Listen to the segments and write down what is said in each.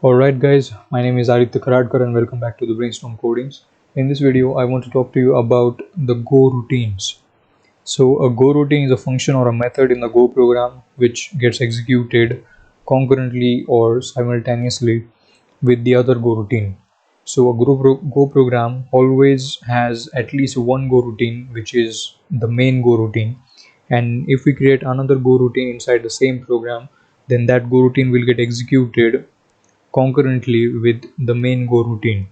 Alright guys, my name is Aditya Karadkar and welcome back to the Brainstorm Codings. In this video, I want to talk to you about the Goroutines. So a Goroutine is a function or a method in the Go program which gets executed concurrently or simultaneously with the other Goroutine. So a Go program always has at least one Goroutine, which is the main Goroutine. And if we create another Goroutine inside the same program, then that Goroutine will get executed concurrently with the main Goroutine.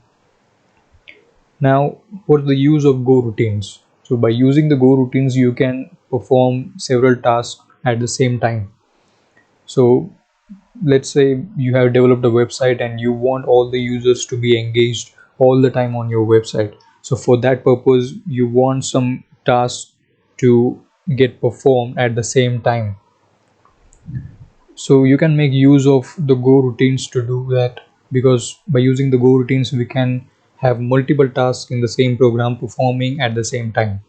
Now, what's the use of Goroutines? So by using the Goroutines, you can perform several tasks at the same time. So let's say you have developed a website and you want all the users to be engaged all the time on your website. So for that purpose, you want some tasks to get performed at the same time. So you can make use of the Goroutines to do that, because by using the Goroutines we can have multiple tasks in the same program performing at the same time.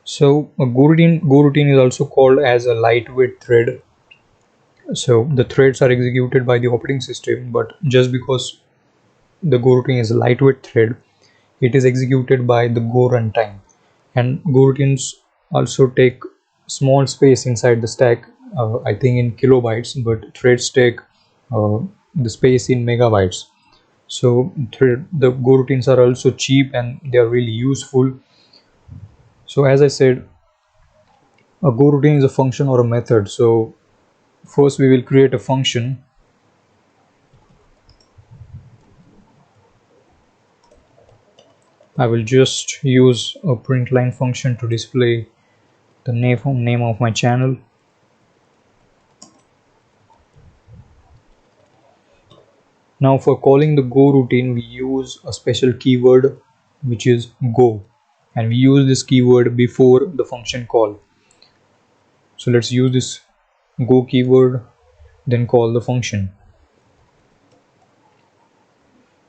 So a Goroutine is also called as a lightweight thread. So the threads are executed by the operating system, but just because the Goroutine is a lightweight thread, it is executed by the Go runtime. And Goroutines also take small space inside the stack, I think in kilobytes, but threads take the space in megabytes. So the Goroutines are also cheap and they are really useful. So as I said, a Goroutine is a function or a method. So first we will create a function. I will just use a println function to display the name of my channel. Now for calling the Goroutine, we use a special keyword which is go, and we use this keyword before the function call. So let's use this go keyword, then call the function.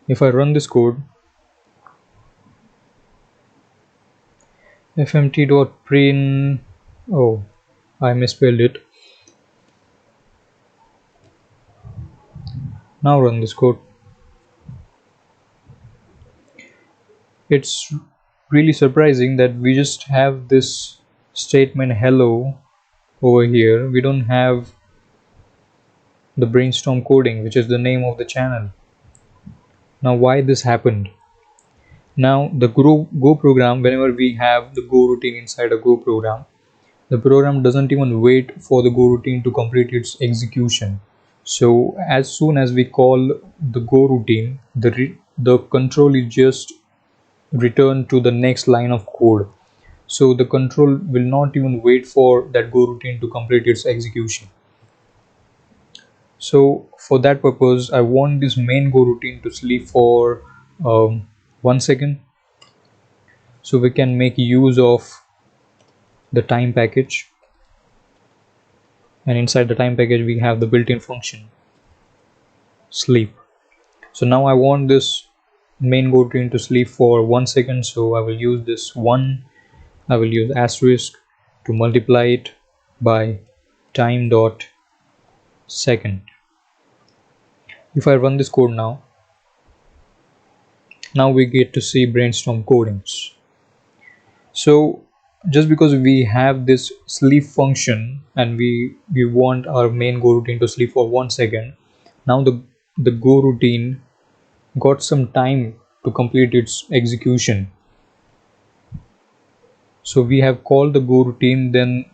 If I run this code, fmt.print, oh, I misspelled it. Now run this code. It's really surprising that we just have this statement hello over here. We don't have the Brainstorm coding, which is the name of the channel. Now why this happened? Now the Go program, whenever we have the Goroutine inside a Go program, the program doesn't even wait for the Goroutine to complete its execution. So as soon as we call the Goroutine, the control is just returned to the next line of code. So the control will not even wait for that Goroutine to complete its execution. So for that purpose, I want this main Goroutine to sleep for 1 second. So we can make use of the time package, and inside the time package we have the built-in function sleep. So now I want this main Goroutine to sleep for 1 second, so I will use this 1. I will use asterisk to multiply it by time dot second. If I run this code now we get to see Brainstorm codings. So just because we have this sleep function and we want our main Goroutine to sleep for 1 second, now the Goroutine got some time to complete its execution. So we have called the Goroutine, then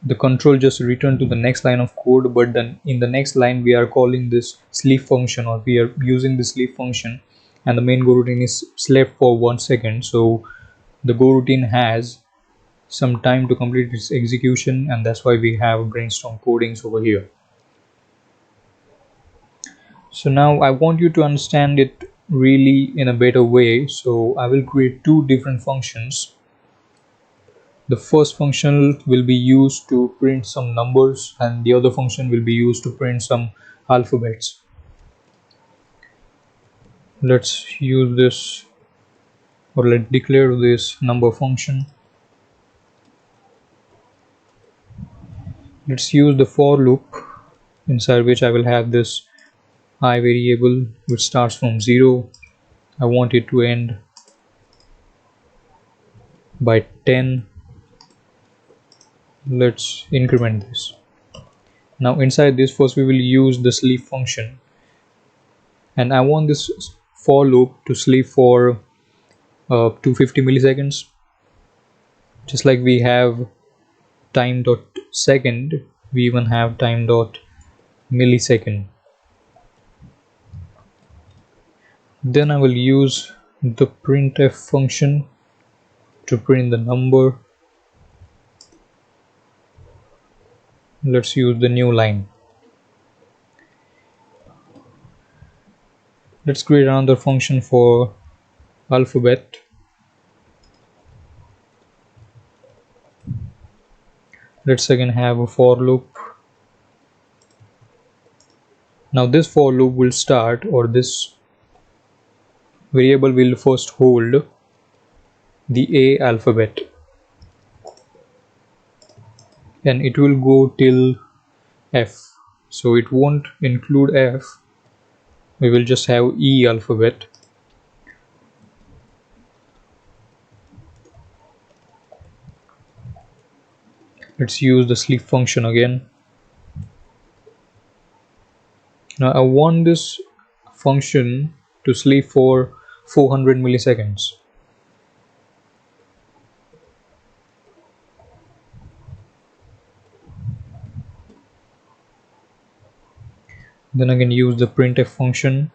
the control just returned to the next line of code, but then in the next line we are calling this sleep function, or we are using the sleep function, and the main Goroutine is slept for 1 second. So the Goroutine has some time to complete its execution, and that's why we have Brainstorm codings over here. So now I want you to understand it really in a better way. So I will create two different functions. The first function will be used to print some numbers, and the other function will be used to print some alphabets. Let's use this, or let's declare this number function. Let's use the for loop, inside which I will have this I variable which starts from 0. I want it to end by 10. Let's increment this. Now inside this, first we will use the sleep function, and I want this for loop to sleep for 250 milliseconds. Just like we have time dot second, we even have time dot millisecond. Then I will use the printf function to print the number. Let's use the new line. Let's create another function for alphabet. Let's again have a for loop. Now this for loop will start, or this variable will first hold the A alphabet, and it will go till F. So it won't include F. We will just have E alphabet. Let's use the sleep function again. Now I want this function to sleep for 400 milliseconds. Then again use the printf function.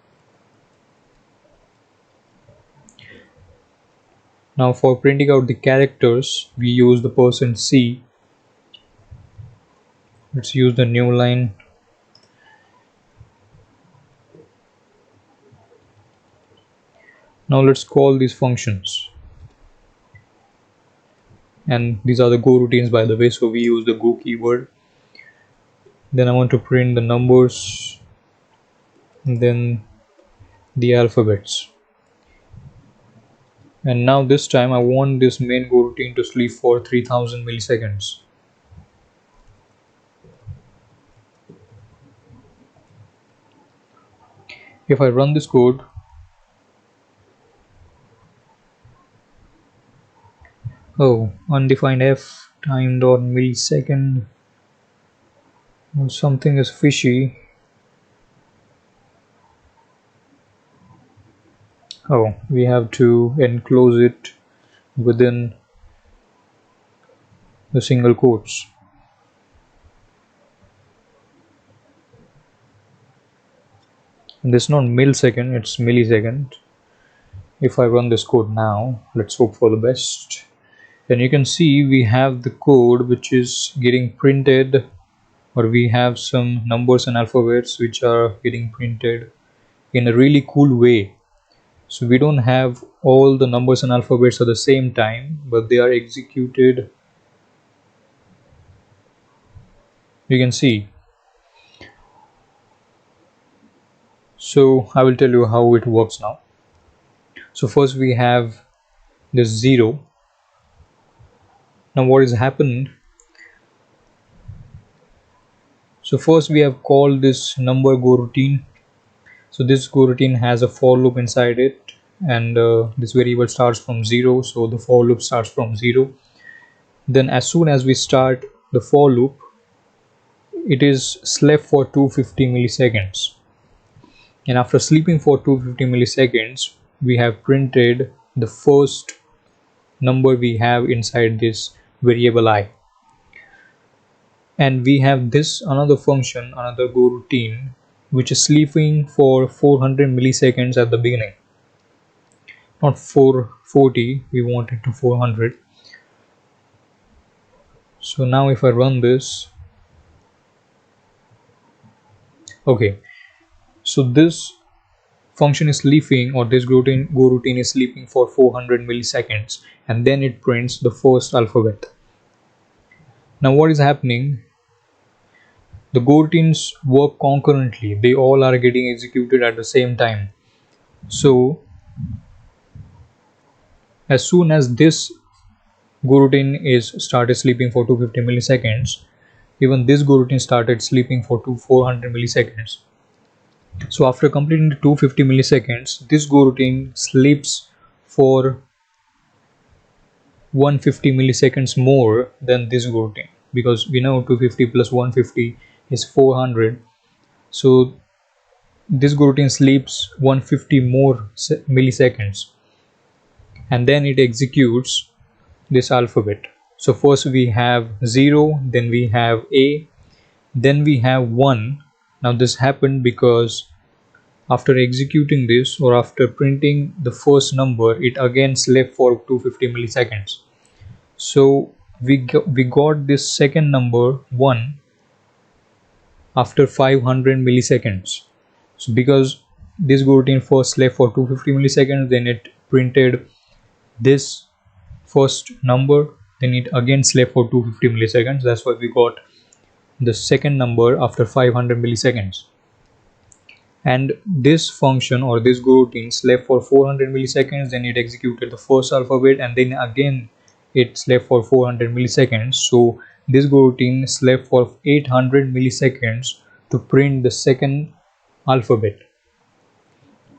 Now for printing out the characters, we use the %C. Let's use the new line. Now let's call these functions. And these are the Goroutines, by the way, so we use the go keyword. Then I want to print the numbers, and then the alphabets. And now this time I want this main Goroutine to sleep for 3000 milliseconds. If I run this code, oh, undefined f time dot millisecond, something is fishy. Oh, we have to enclose it within the single quotes. And this is not millisecond, it's millisecond. If I run this code now, let's hope for the best. And you can see we have the code which is getting printed, or we have some numbers and alphabets which are getting printed in a really cool way. So we don't have all the numbers and alphabets at the same time, but they are executed. You can see. So I will tell you how it works now. So first we have this 0. Now what has happened? So first we have called this number Goroutine. So this Goroutine has a for loop inside it, and this variable starts from 0, so the for loop starts from 0. Then as soon as we start the for loop, it is slept for 250 milliseconds, and after sleeping for 250 milliseconds, we have printed the first number we have inside this variable I. And we have this another function, another Goroutine, which is sleeping for 400 milliseconds at the beginning. Not 440, we want it to 400. So now if I run this, okay, so this function is sleeping, or this Goroutine is sleeping for 400 milliseconds, and then it prints the first alphabet. Now what is happening? The Goroutines work concurrently, they all are getting executed at the same time. So as soon as this Goroutine is started sleeping for 250 milliseconds, even this Goroutine started sleeping for 400 milliseconds. So after completing the 250 milliseconds, this goroutine sleeps for 150 milliseconds more than this goroutine, because we know 250 plus 150 is 400. So this goroutine sleeps 150 more milliseconds, and then it executes this alphabet. So first we have 0, then we have A, then we have 1. Now this happened because after executing this, or after printing the first number, it again slept for 250 milliseconds. So we got this second number 1 after 500 milliseconds. So because this goroutine first slept for 250 milliseconds, then it printed this first number, then it again slept for 250 milliseconds. That's why we got the second number after 500 milliseconds. And this function, or this goroutine, slept for 400 milliseconds, then it executed the first alphabet, and then again it slept for 400 milliseconds. So this goroutine slept for 800 milliseconds to print the second alphabet.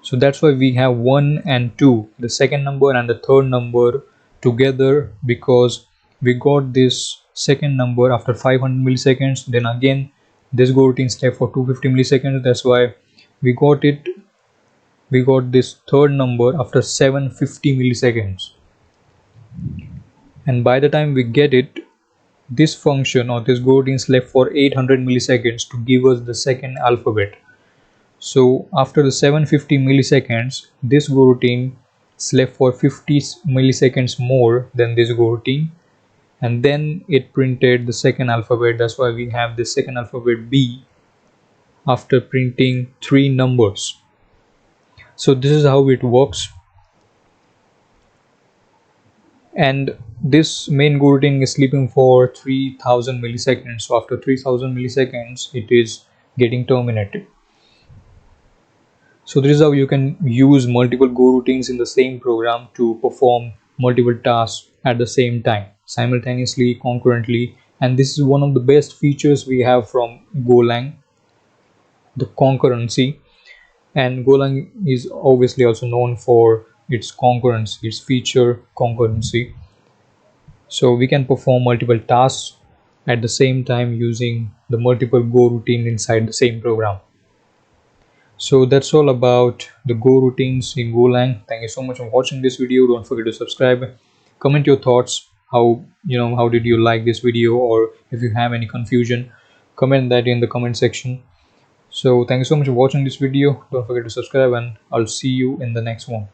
So that's why we have 1 and 2, the second number and the third number together, because we got this second number after 500 milliseconds, then again this goroutine slept for 250 milliseconds. That's why we got this third number after 750 milliseconds. And by the time we get it, this function, or this goroutine, slept for 800 milliseconds to give us the second alphabet. So after the 750 milliseconds, this goroutine slept for 50 milliseconds more than this goroutine, and then it printed the second alphabet. That's why we have the second alphabet B after printing 3 numbers. So this is how it works. And this main goroutine is sleeping for 3000 milliseconds. So after 3000 milliseconds, it is getting terminated. So this is how you can use multiple goroutines in the same program to perform multiple tasks at the same time, simultaneously, concurrently. And this is one of the best features we have from Golang, the concurrency. And Golang is obviously also known for its concurrency, its feature concurrency. So we can perform multiple tasks at the same time using the multiple goroutine inside the same program. So that's all about the goroutines in Golang. Thank you so much for watching this video. Don't forget to subscribe, comment your thoughts, how did you like this video, or if you have any confusion, comment that in the comment section. So thank you so much for watching this video. Don't forget to subscribe, and I'll see you in the next one.